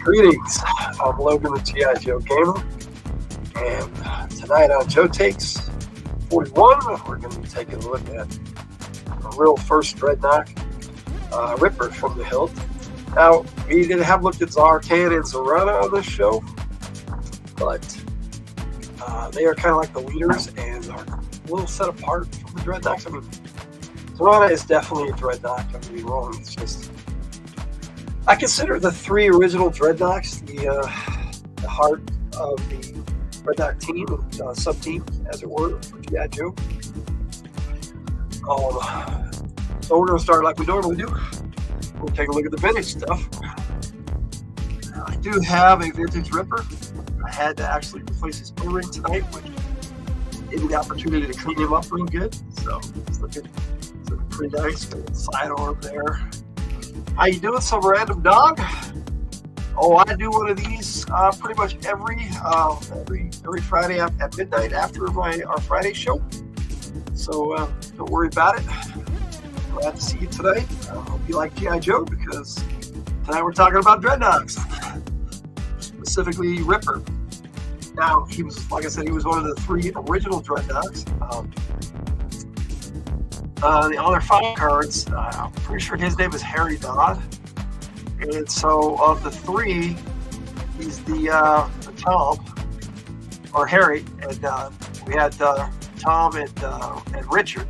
Greetings, I'm Logan the G.I. Joe Gamer, and tonight on Joe Takes 41, we're going to be taking a look at a real first Dreadnok Ripper from the hilt. Now, we didn't have looked at Zartan and Zorana on this show, but they are kind of like the leaders and are a little set apart from the Dreadnoks. I mean, Zorana is definitely a Dreadnok, don't get me wrong, it's just... I consider the three original Dreadnoks the heart of the Dreadnok team, sub-team, as it were, for G.I. Joe. So we're going to start like we normally do. We'll take a look at the vintage stuff. I do have a vintage Ripper. I had to actually replace his O-ring tonight, which gave me the opportunity to clean him up real good. So it's looking pretty nice. Got a little sidearm there. How you doing, some random dog? Oh, I do one of these pretty much every Friday at midnight after our Friday show. So don't worry about it. Glad to see you today. I hope you like G.I. Joe, because tonight we're talking about Dreadnoks, specifically Ripper. Now, he was, like I said, he was one of the three original Dreadnoks. On their file cards, I'm pretty sure his name is Harry Dodd, and so of the three, he's the Tom, or Harry, and we had Tom and Richard.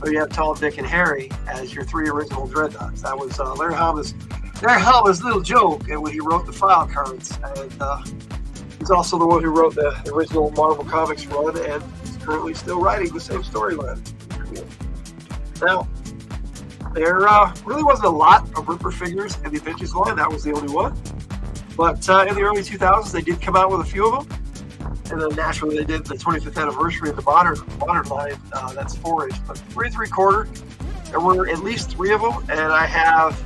So you have Tom, Dick, and Harry as your three original Dreadnoks. That was Larry Hama's little joke, and when he wrote the file cards, and he's also the one who wrote the original Marvel Comics run, and is currently still writing the same storyline. Now, there really wasn't a lot of Ripper figures in the vintage line. That was the only one. But in the early 2000s, they did come out with a few of them. And then naturally, they did the 25th anniversary of the modern line. That's 4-inch. But 3 3/4, there were at least 3 of them. And I have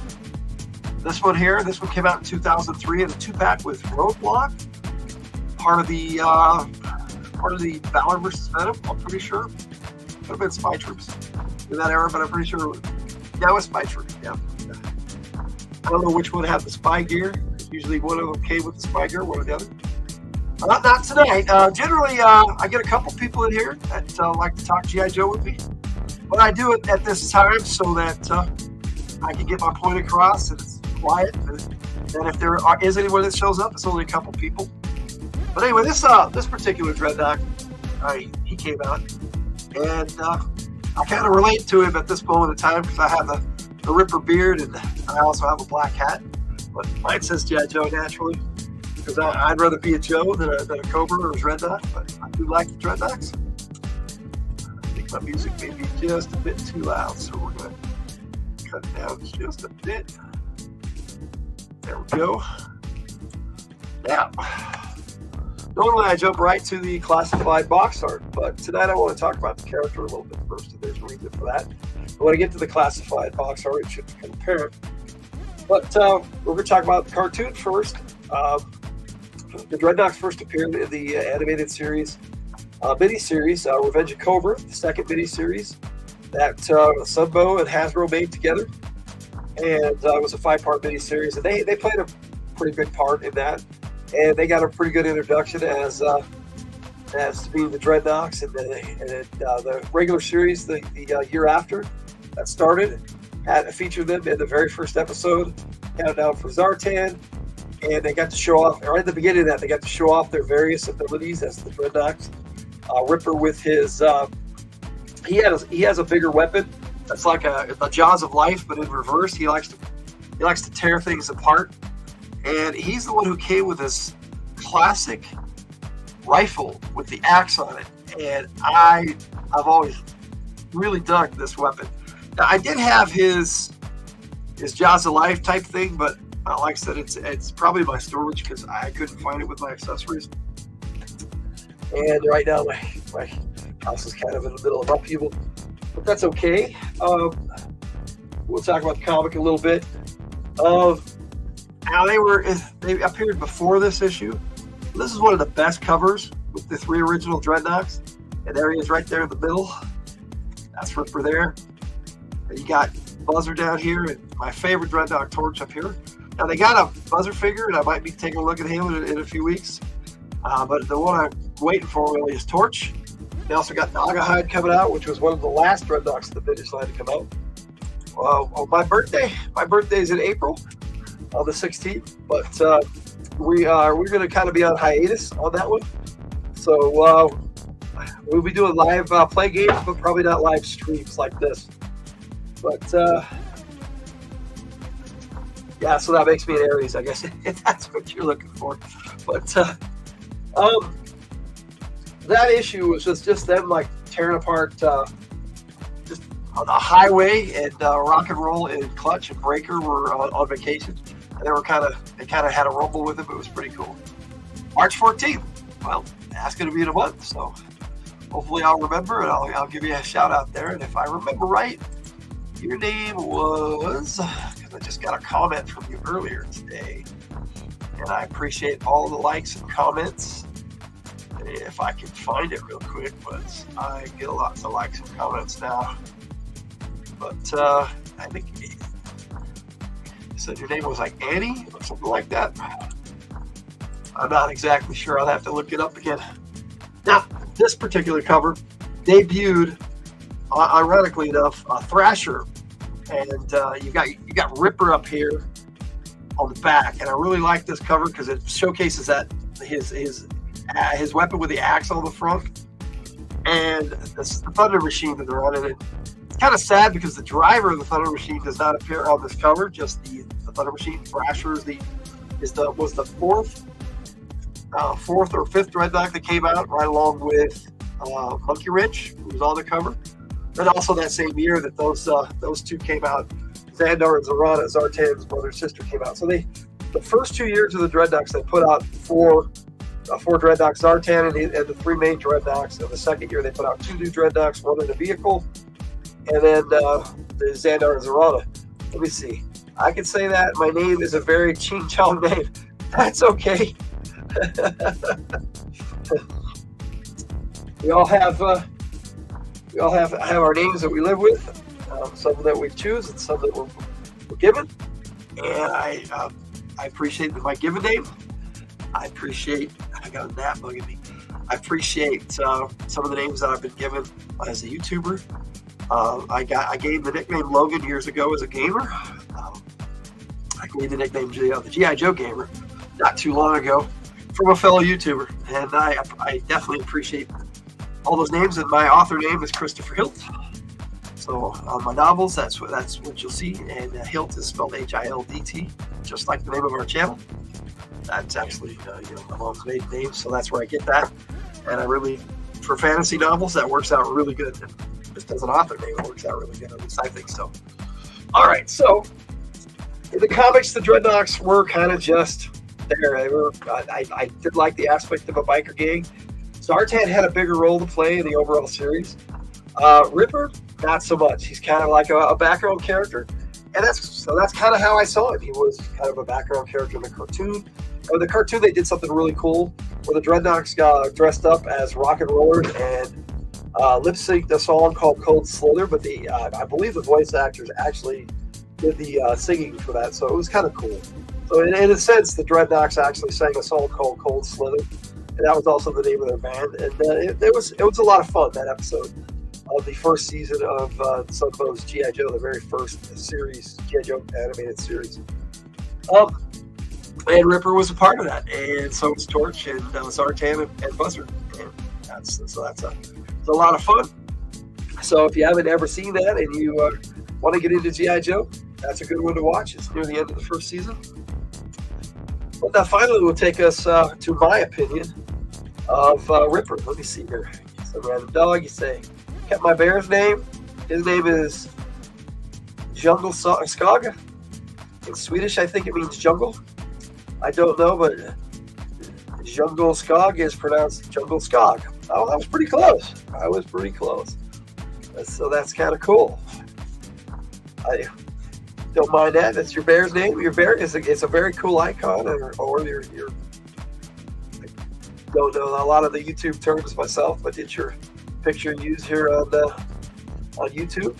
this one here. This one came out in 2003 in a 2-pack with Roadblock. Part of the Valor vs. Venom, I'm pretty sure. Could have been Spy Troops in that era, but I'm pretty sure that was Spy Troops. Yeah. I don't know which one had the spy gear. Usually one of them came with the spy gear, one or the other. Not tonight. Generally, I get a couple people in here that like to talk G.I. Joe with me. But I do it at this time so that I can get my point across and it's quiet. And if there is anyone that shows up, it's only a couple people. But anyway, this particular Dreadnok, he came out. And I kind of relate to him at this moment in time because I have the Ripper beard and I also have a black hat. But mine says G.I. Joe naturally, because I'd rather be a Joe than a Cobra or a Dreadnok. But I do like the Dreadnoks. I think my music may be just a bit too loud, so we're going to cut it down just a bit. There we go. Now, Normally I jump right to the classified box art, but tonight I want to talk about the character a little bit first, and there's a reason for that. When I get to the classified box art, it should become apparent. But we're going to talk about the cartoon first. The Dreadnoks first appeared in the animated series, miniseries, Revenge of Cobra, the second miniseries that Sunbow and Hasbro made together. And it was a 5-part miniseries, and they played a pretty big part in that. And they got a pretty good introduction as being the Dreadnoks, and the regular series the year after that started had featured them in the very first episode, Countdown for Zartan, and they got to show off, or at the beginning of that, they got to show off their various abilities as the Dreadnoks. Ripper with his, he has a bigger weapon that's like the Jaws of Life, but in reverse. He likes to tear things apart. And he's the one who came with this classic rifle with the axe on it. And I've always really dug this weapon. Now, I did have his Jaws of Life type thing, but like I said, it's probably my storage because I couldn't find it with my accessories. And right now my house is kind of in the middle of upheaval, but that's okay. We'll talk about the comic a little bit. Now they appeared before this issue. This is one of the best covers with the 3 original Dreadnoks, and there he is right there in the middle. That's Ripper there. And you got Buzzer down here, and my favorite Dreadnok, Torch, up here. Now they got a Buzzer figure, and I might be taking a look at him in a few weeks. But the one I'm waiting for really is Torch. They also got Nagahide coming out, which was one of the last Dreadnoks in the finish line to come out. On my birthday is in April, on the 16th, but we're going to kind of be on hiatus on that one. So we'll be doing live play games, but probably not live streams like this. But yeah, so that makes me an Aries, I guess, if that's what you're looking for. But that issue was just them like tearing apart just on the highway, and Rock and Roll and Clutch and Breaker were on vacation. And they kind of had a rumble with it, but it was pretty cool. March 14th. Well, that's going to be in a month, so hopefully I'll remember, and I'll give you a shout out there. And if I remember right, your name was, because I just got a comment from you earlier today, and I appreciate all the likes and comments. If I can find it real quick, but I get lots of likes and comments now. But I think you said your name was like Annie or something like that. I'm not exactly sure. I'll have to look it up again. Now, this particular cover debuted, ironically enough, Thrasher, and you got Ripper up here on the back, and I really like this cover because it showcases that his weapon with the axe on the front, and this is the Thunder Machine that they're running it. It's kind of sad because the driver of the Thunder Machine does not appear on this cover. Just the Thunder Machine. Thrasher was the fourth or fifth Dreadnok that came out, right along with Monkey Wrench, who was on the cover. And also that same year that those two came out, Xandar and Zarana, Zartan's brother and sister, came out. So the first 2 years of the Dreadnoks, they put out four Dreadnoks, Zartan and the 3 main Dreadnoks. And the second year they put out 2 new Dreadnoks, one in a vehicle, and then the Xandar and Zarana. Let me see. I can say that my name is a very Ching Chong name. That's okay. we all have our names that we live with. Some that we choose and some that we're given. And I appreciate my given name. I got a gnat bugging me. I appreciate some of the names that I've been given as a YouTuber. I gave the nickname Logan years ago as a gamer. I gave the nickname the G.I. Joe Gamer not too long ago from a fellow YouTuber, and I definitely appreciate all those names. And my author name is Christopher Hilt. So on my novels, that's what you'll see. And Hilt is spelled Hildt, just like the name of our channel. That's actually my mom's maiden name, so that's where I get that. And I really, for fantasy novels, that works out really good. And just as an author name, it works out really good. At least I think so. All right, so in the comics, the Dreadnoks were kind of just there. I did like the aspect of a biker gang. Zartan had a bigger role to play in the overall series. Ripper, not so much. He's kind of like a background character, and that's kind of how I saw it. He was kind of a background character in the cartoon. In the cartoon, they did something really cool where the Dreadnoks got dressed up as rock and rollers and lip synced a song called "Cold Slither," but I believe the voice actors actually did the singing for that, so it was kind of cool. So in a sense, the Dreadnoks actually sang a song called "Cold Slither," and that was also the name of their band. And it was a lot of fun, that episode of the first season of Sunbow's G.I. Joe, the very first series, G.I. Joe animated series. And Ripper was a part of that, and so was Torch and Zartan and Buzzer. And that's a lot of fun. So if you haven't ever seen that and you want to get into G.I. Joe, that's a good one to watch. It's near the end of the first season. But that finally will take us to my opinion of Ripper. Let me see here. It's a random dog. You say, kept my bear's name. His name is Jungle Skog. In Swedish, I think it means jungle. I don't know, but Jungle Skog is pronounced Jungle Skog. Oh, that was pretty close. I was pretty close. So that's kind of cool. I don't mind that. That's your bear's name. Your bear is it's a very cool icon, or your I don't know a lot of the YouTube terms myself, but it's your picture used here on YouTube.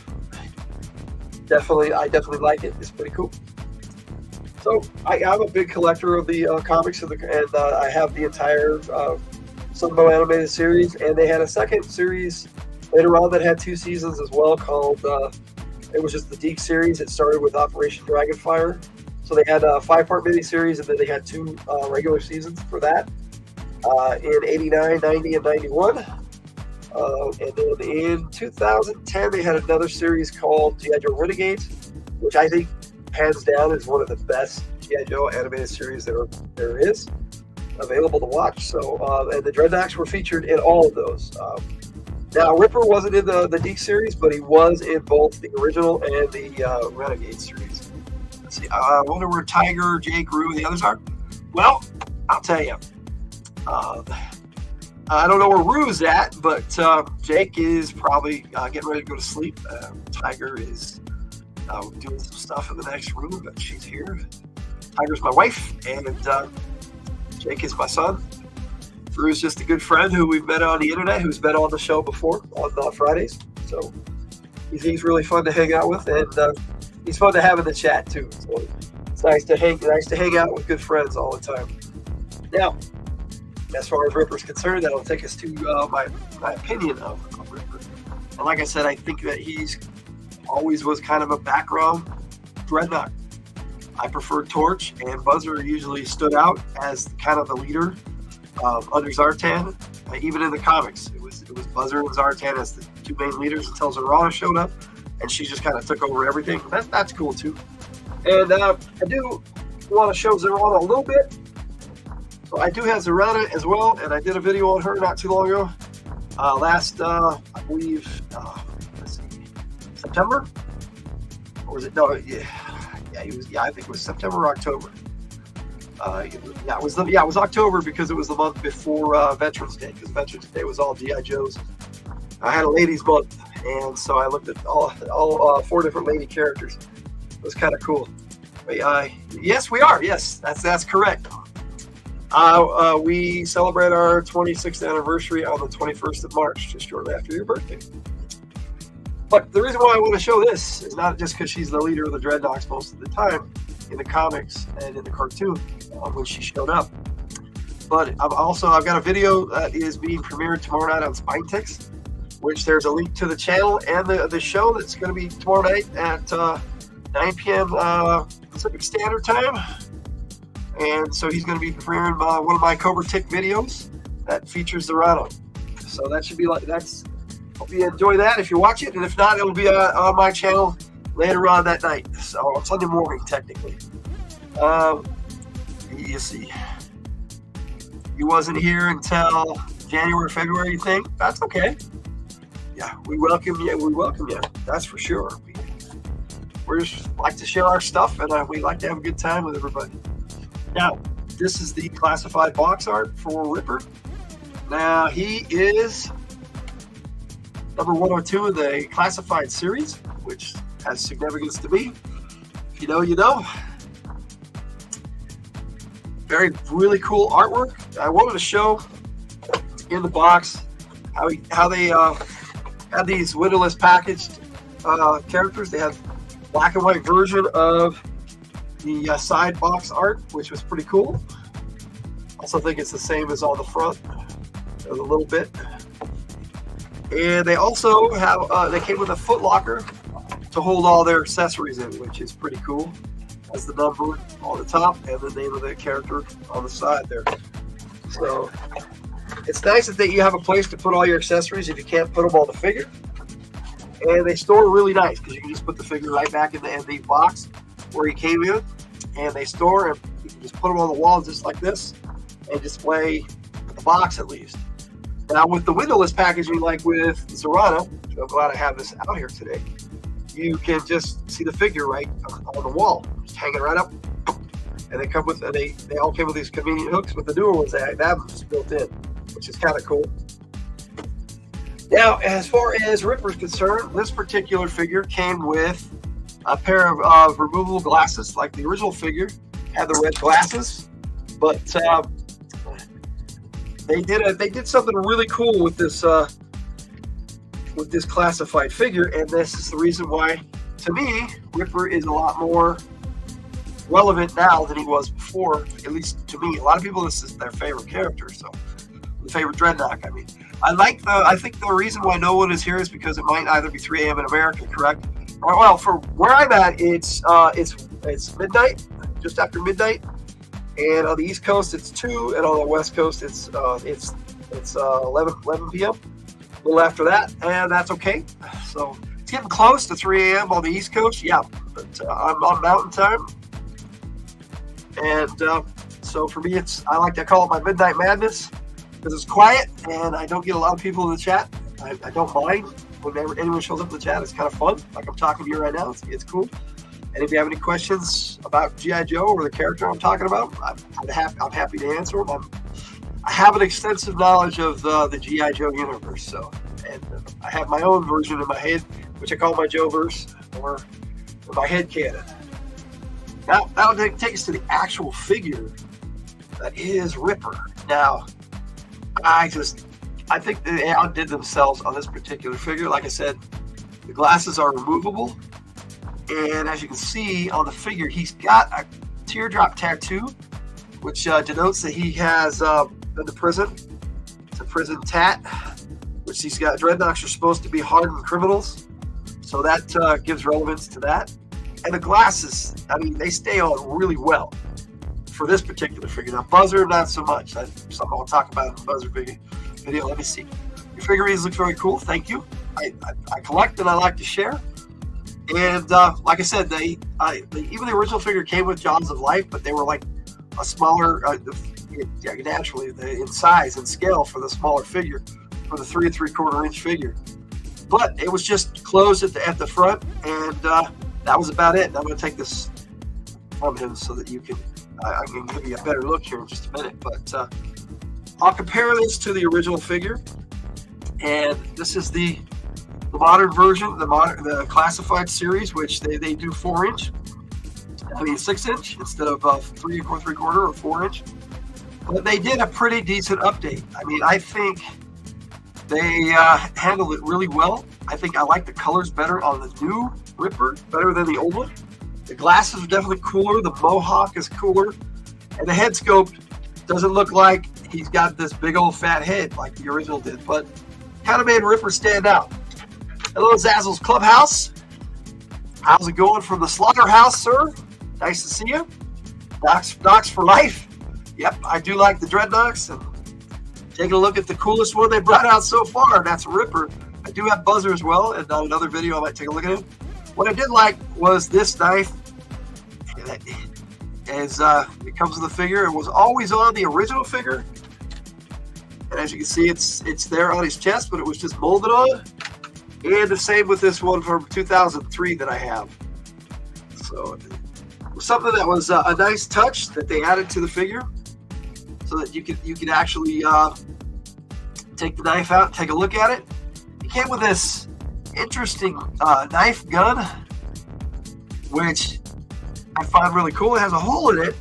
I definitely like it. It's pretty cool. So I'm a big collector of the comics, and I have the entire Sunbow animated series, and they had a second series later on that had 2 seasons as well called. It was just the Deke series. It started with Operation Dragonfire. So they had a 5-part miniseries, and then they had 2 regular seasons for that in 89, 90, and 91. And then in 2010, they had another series called G.I. Joe Renegades, which I think hands down is one of the best G.I. Joe animated series there is available to watch. So, and the Dreadnoks were featured in all of those. Now, Ripper wasn't in the Deke series, but he was in both the original and the Renegade series. Let's see. I wonder where Tiger, Jake, Rue, and the others are. Well, I'll tell you. I don't know where Rue's at, but Jake is probably getting ready to go to sleep. Tiger is doing some stuff in the next room, but she's here. Tiger's my wife, and Jake is my son. Rue's just a good friend who we've met on the internet, who's been on the show before on Fridays. So he's really fun to hang out with, and he's fun to have in the chat too. So it's nice to hang out with good friends all the time. Now, as far as Ripper's concerned, that'll take us to my opinion of Ripper. And like I said, I think that he's always was kind of a background Dreadnok. I preferred Torch, and Buzzer usually stood out as kind of the leader under Zartan. Even in the comics, it was Buzzer and Zartan as the 2 main leaders until Zarana showed up, and she just kind of took over everything. That's cool too. And I do want to show Zarana a little bit. So I do have Zarana as well, and I did a video on her not too long ago. Last, I believe, let's see, September? Or was it? No, yeah, I think it was September or October. It was October because it was the month before Veterans Day, because Veterans Day was all G.I. Joes. I had a ladies' month, and so I looked at all 4 different lady characters. It was kind of cool. But, yes, we are. Yes, that's correct. We celebrate our 26th anniversary on the 21st of March, just shortly after your birthday. But the reason why I want to show this is not just because she's the leader of the Dreadnoks most of the time in the comics and in the cartoon when she showed up. But I've got a video that is being premiered tomorrow night on Spinetix, which there's a link to the channel and the show that's going to be tomorrow night at 9 p.m. Pacific Standard Time. And so he's going to be premiering one of my Cobra Tick videos that features Zarana. So that should be hope you enjoy that if you watch it, and if not, it'll be on my channel later on that night. So on Sunday morning, technically. You see, he wasn't here until January, February. You think that's okay? Yeah, we welcome you. We welcome you. That's for sure. We just like to share our stuff, and we like to have a good time with everybody. Now, this is the classified box art for Ripper. Now, he is number 102 in the classified series, which has significance to me. If you know, you know. Really cool artwork. I wanted to show in the box how they had these windowless packaged characters. They had black and white version of the side box art, which was pretty cool. Also think it's the same as on the front, a little bit. And they also have they came with a foot locker to hold all their accessories in, which is pretty cool. Has the number on the top and the name of the character on the side there. So it's nice that you have a place to put all your accessories if you can't put them on the figure. And they store really nice because you can just put the figure right back in the box where he came in, and they store, and you can just put them on the wall just like this and display the box at least. Now with the windowless packaging, like with Zorana, which I'm glad I have this out here today, you can just see the figure right on the wall, just hanging right up. And they come with, they all came with these convenient hooks. With the newer ones, they have them just built in, which is kind of cool. Now, as far as Ripper's concerned, this particular figure came with a pair of removable glasses, like the original figure had the red glasses, but they did something really cool with this classified figure, and this is the reason why, to me, Ripper is a lot more relevant now than he was before, at least to me. A lot of people, this is their favorite character, so the favorite Dreadnok. I mean, I think the reason why no one is here is because it might either be 3 a.m. in America, correct? Or, well, for where I'm at, it's midnight, just after midnight, and on the East Coast it's 2, and on the West Coast it's 11 p.m. A little after that, and that's okay. So it's getting close to 3 a.m. on the East Coast, yeah, but I'm on Mountain Time, and so for me, I like to call it my Midnight Madness because it's quiet and I don't get a lot of people in the chat. I don't mind whenever anyone shows up in the chat. It's kind of fun, like I'm talking to you right now. It's cool. And if you have any questions about G.I. Joe or the character I'm talking about, I'm happy to answer them. I have an extensive knowledge of the G.I. Joe universe, so, and I have my own version in my head, which I call my Joe-verse, or my head canon. Now, that'll take us to the actual figure that is Ripper. Now, I think they outdid themselves on this particular figure. Like I said, the glasses are removable, and as you can see on the figure, he's got a teardrop tattoo, which denotes that he has been to prison. It's a prison tat, which he's got. Dreadnoks are supposed to be hardened criminals, so that gives relevance to that. And the glasses, I mean, they stay on really well for this particular figure. Now, Buzzer, not so much. That's something I'll talk about in the Buzzer video. Let me see. Your figurines look very cool. Thank you. I collect and I like to share. And like I said, even the original figure came with Jaws of Life, but they were like a smaller, naturally in size and scale for the smaller figure, for the 3 3/4 inch figure. But it was just closed at the front, and that was about it. And I'm going to take this from him so that you can, I can give you a better look here in just a minute. But I'll compare this to the original figure, and this is the modern version, the classified series, which they do 4 inch. I mean 6 inch instead of 3 3/4 or 4 inch. But they did a pretty decent update. I mean, I think they handled it really well. I think I like the colors better on the new Ripper, better than the old one. The glasses are definitely cooler. The mohawk is cooler. And the head sculpt doesn't look like he's got this big old fat head like the original did, but kind of made Ripper stand out. Hello, Zazzle's Clubhouse. How's it going from the slaughterhouse, sir? Nice to see you. Docs for life. Yep, I do like the Dreadnoks. And taking a look at the coolest one they brought out so far, and that's Ripper. I do have Buzzer as well, and on another video I might take a look at him. What I did like was this knife. As it comes with the figure, it was always on the original figure. And as you can see, it's there on his chest, but it was just molded on. And the same with this one from 2003 that I have. So it was something that was a nice touch that they added to the figure. so that you could actually take the knife out and take a look at it. It came with this interesting knife gun, which I find really cool. It has a hole in it,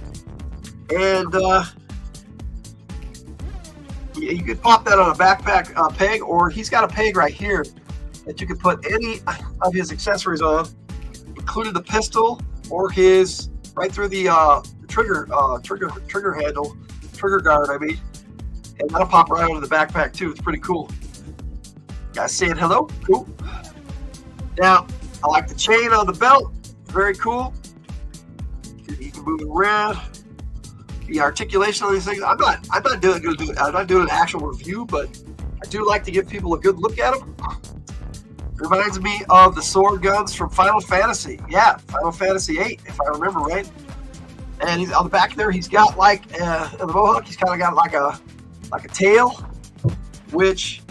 and you could pop that on a backpack peg, or he's got a peg right here that you could put any of his accessories on, including the pistol or his right through the trigger handle, trigger guard, I mean, and that'll pop right onto the backpack too. It's pretty cool. Guys saying hello, cool. Now I like the chain on the belt, very cool. You can move it around. The articulation of these things. I'm not doing an actual review, but I do like to give people a good look at them. Reminds me of the sword guns from Final Fantasy. Yeah, Final Fantasy VIII, if I remember right. And he's on the back there. He's got like in the mohawk. He's kind of got like a tail, which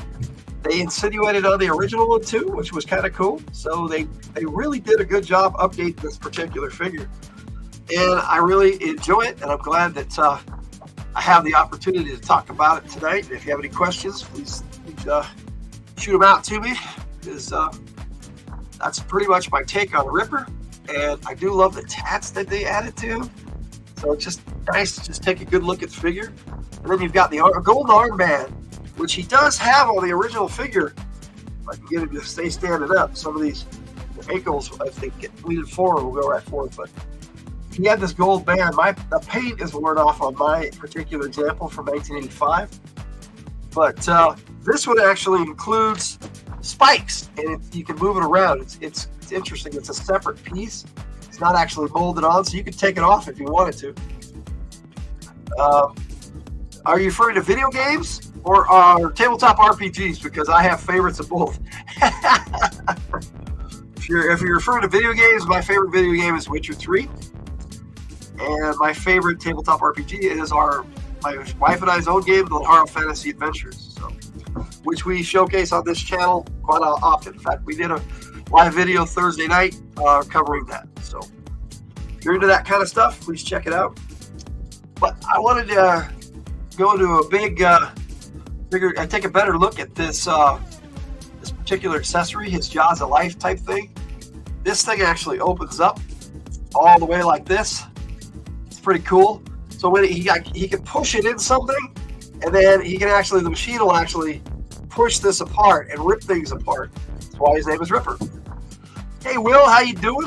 they insinuated on the original one too, which was kind of cool. So they really did a good job updating this particular figure, and I really enjoy it. And I'm glad that I have the opportunity to talk about it tonight. If you have any questions, please shoot them out to me. Because that's pretty much my take on the Ripper, and I do love the tats that they added to him. So it's just nice to just take a good look at the figure. And then you've got the golden armband, which he does have on the original figure. If I can get him to stay standing up, some of these ankles, if they get leaning forward, will go right forward. But he had this gold band. The paint is worn off on my particular example from 1985, but this one actually includes spikes, and you can move it around. It's interesting. It's a separate piece. It's not actually molded on, so you can take it off if you wanted to. Are you referring to video games or tabletop RPGs? Because I have favorites of both. If you're referring to video games, my favorite video game is Witcher 3, and my favorite tabletop RPG is my wife and I's own game, the Horror Fantasy Adventures. Which we showcase on this channel quite often. In fact, we did a live video Thursday night covering that. So if you're into that kind of stuff, please check it out. But I wanted to go into a bigger, take a better look at this particular accessory, his Jaws of Life type thing. This thing actually opens up all the way like this. It's pretty cool. So when he can push it in something, and then the machine will actually push this apart and rip things apart. That's why his name is Ripper. Hey Will, how you doing?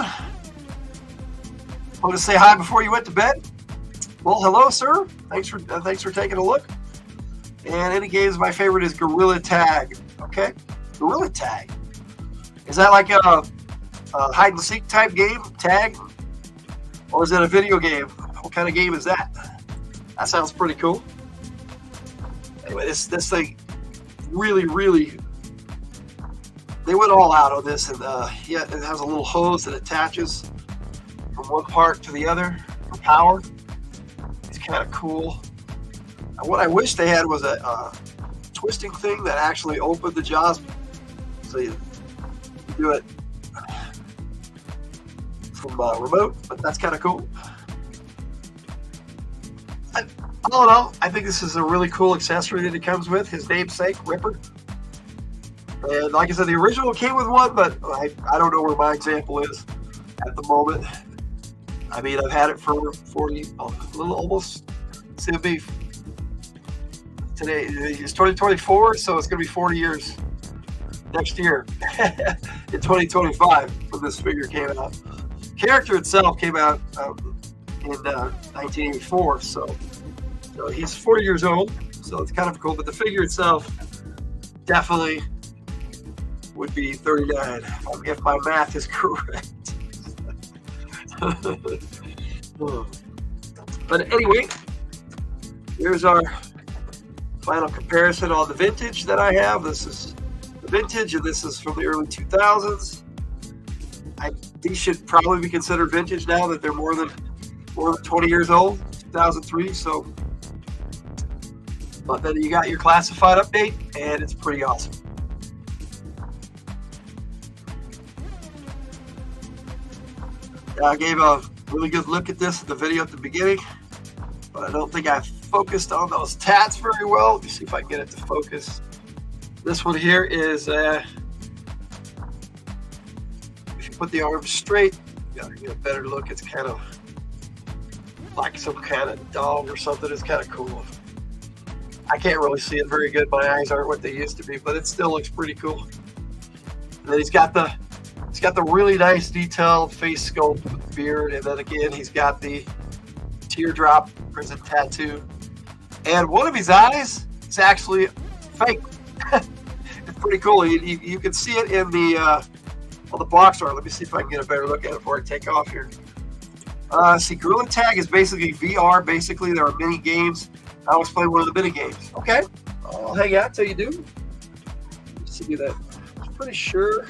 Want to say hi before you went to bed? Well, hello, sir. Thanks for taking a look. And any games, my favorite is Gorilla Tag. Okay, Gorilla Tag. Is that like a hide and seek type game, tag, or is it a video game? What kind of game is that? That sounds pretty cool. Anyway, this thing really, they went all out on this, and yeah, it has a little hose that attaches from one part to the other for power. It's kind of cool. And what I wish they had was a twisting thing that actually opened the jaws, so you do it from remote, but that's kind of cool. All in all, I think this is a really cool accessory that it comes with, his namesake, Ripper. And like I said, the original came with one, but I don't know where my example is at the moment. I mean, I've had it for 40, a little almost, it's going to be, today is 2024, so it's going to be 40 years next year, in 2025, when this figure came out. Character itself came out in 1984, so he's 40 years old, so it's kind of cool. But the figure itself definitely would be 39, if my math is correct. But anyway, here's our final comparison on the vintage that I have. This is the vintage, and this is from the early 2000s. These should probably be considered vintage now that they're more than 20 years old, 2003. So. But then you got your classified update, and it's pretty awesome. I gave a really good look at this in the video at the beginning. but I don't think I focused on those tats very well. Let me see if I can get it to focus. This one here is, if you put the arms straight, you gotta get a better look. It's kind of like some kind of dog or something. It's kind of cool. I can't really see it very good. My eyes aren't what they used to be, but it still looks pretty cool. And then he's got the really nice detailed face sculpt with the beard, and then again he's got the teardrop prison tattoo. And one of his eyes is actually fake. It's pretty cool. You can see it in the on the box art. Let me see if I can get a better look at it before I take off here. See, Gorilla Tag is basically VR. Basically, there are mini games. I was playing one of the mini games. Okay, I'll hang out till you do. Let's see that. I'm pretty sure.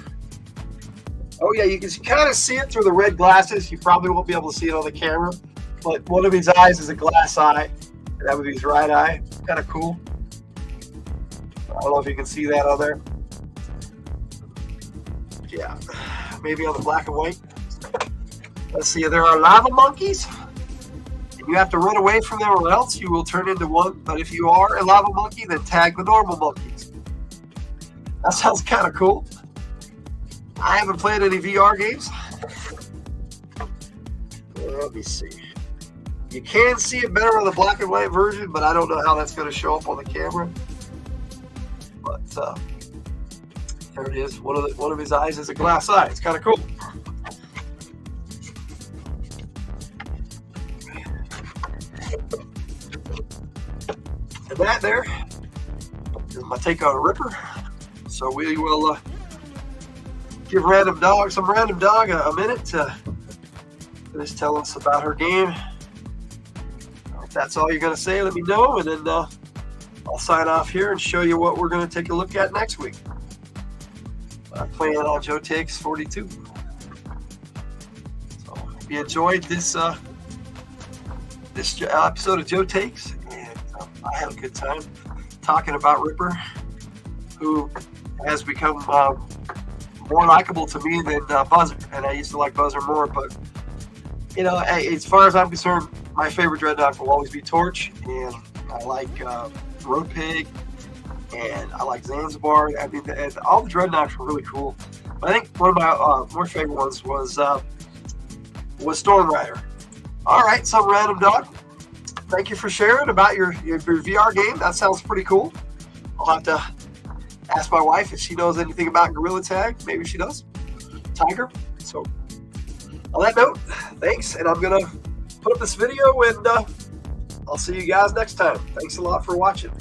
Oh yeah, you can kind of see it through the red glasses. You probably won't be able to see it on the camera, but one of his eyes is a glass eye, and that would be his right eye. Kind of cool. I don't know if you can see that on there. Yeah, maybe on the black and white. Let's see, there are lava monkeys. You have to run away from them or else you will turn into one. But if you are a lava monkey, then tag the normal monkeys. That sounds kind of cool. I haven't played any VR games. Let me see. You can see it better on the black and white version, but I don't know how that's going to show up on the camera. But there it is. One of his eyes is a glass eye. It's kind of cool. And that there is my take on a Ripper. So we will give some random dog a minute to finish telling us about her game. If that's all you're going to say, let me know, and then I'll sign off here and show you what we're going to take a look at next week. I'm playing on Joe Takes 42. So if you enjoyed this episode of Joe Takes, and I had a good time talking about Ripper, who has become more likable to me than Buzzer, and I used to like Buzzer more. But you know, as far as I'm concerned, my favorite Dreadnok will always be Torch, and I like Road Pig, and I like Zanzibar. I mean, all the Dreadnoks were really cool. But I think one of my more favorite ones was Storm Rider. All right, some random dog. Thank you for sharing about your VR game. That sounds pretty cool. I'll have to ask my wife if she knows anything about Gorilla Tag. Maybe she does. Tiger. So on that note, thanks, and I'm gonna put up this video, and I'll see you guys next time. Thanks a lot for watching.